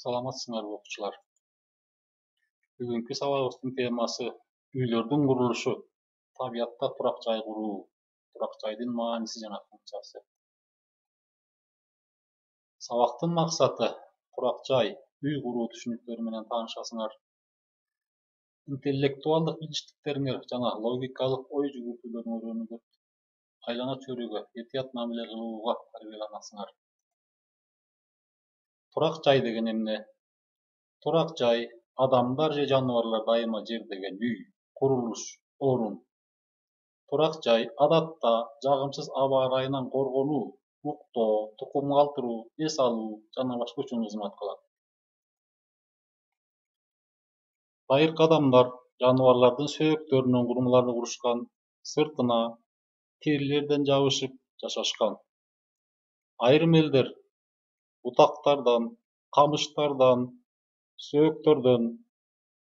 Саламатсыңарбы окуучулар. Бүгүнкү сабагыбыздын темасы үйлөрдүн курулушу, табиятта турак жай куруу, турак жайдын мааниси жана функциясы. Сабактын максаты турак жай, үй куруу түшүнүктөрү менен таанышасыңар. Интеллектуалдык билиштиктериңер жана логикалык ой жүгүртүүлөрүңөр өнүгөт. Айлана чөйрөгө этият мамиле кылууга тарбияланасыңар. Турак жай деген эмне? Турак жай адамдар же жаныбарлар дайыма жердеген үй, курулуш, орун. Турак жай адатта жагымсыз аба ырайынан коргонуу, уктоо, тукум калтыруу, эс алуу жана башка үчүн кызмат кылат. Байыркы адамдар жаныбарлардын сөөктөрүнөн курмаларды курушкан, сыртына терилерден жабышып жашашкан. Айрым элдер бутактардан, камыштардан, сөөктөрдөн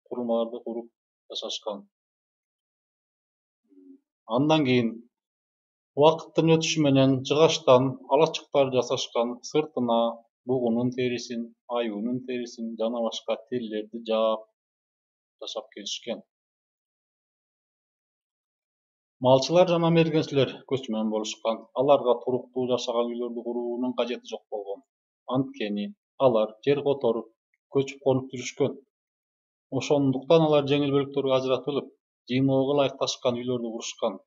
курмаларды куруп жашашкан. Андан кийин убакыттын өтүшү менен жыгачтан алачыктар жасашкан, сыртына бугунун терисин, аюунун терисин жана башка терилерди жаап жашап келишкен. Малчылар жана мергенчилер көчмөн болушкан. Аларга туруктуу жашаган үйлөрдү куруунун кажети жок болгон. Анткени алар жер которуп, көчүп конуп жүрүшкөн. Ошондуктан алар жеңил бөлүктөргө ажыратылып, жыйноого ылайыкташкан үйлөрдү курушкан.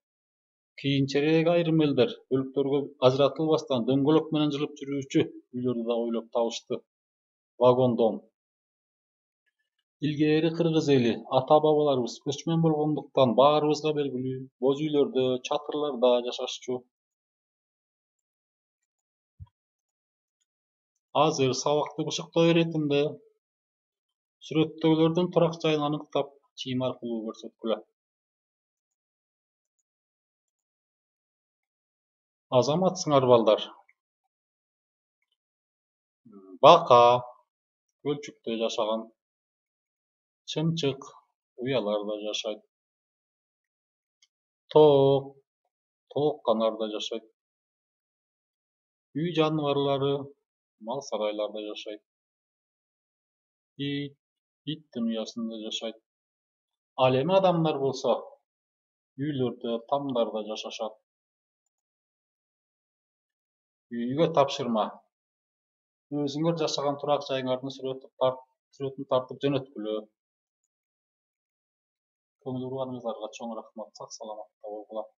Кийинчерээк айрым элдер бөлүктөргө ажыратылбастан дөңгөлөк менен жылып жүрүүчү үйлөрдү да ойлоп табышты. Вагондон. Илгери кыргыз эли ата-бабаларыбыз көчмөн болгондуктан баарыбызга белгилүү боз үйлөрдө, чатырларда жашашчу. Азыр сабакты бышыктоо иретинде сүрөттөгүлөрдүн турак жайын аныктап, чийим аркылуу көрсөткүлө. Азаматсыңар балдар. Бака көлчүктө жашаган. Чымчык уяларда жашайт. Тоок канарда жашайт. Үй жаныбарлары мал сарайларда жашайт. Иттин уясында жашайт. Ал эми адамдар болсо үйлөрдө, тамдарда жашашат. Үйгө тапшырма. Өзүңөр жашаган турак жайыңардын сүрөтүн тартып жөнөткүлө. Көңүл бурганыңыздарга чоң рахмат. Сак саламатта болгула.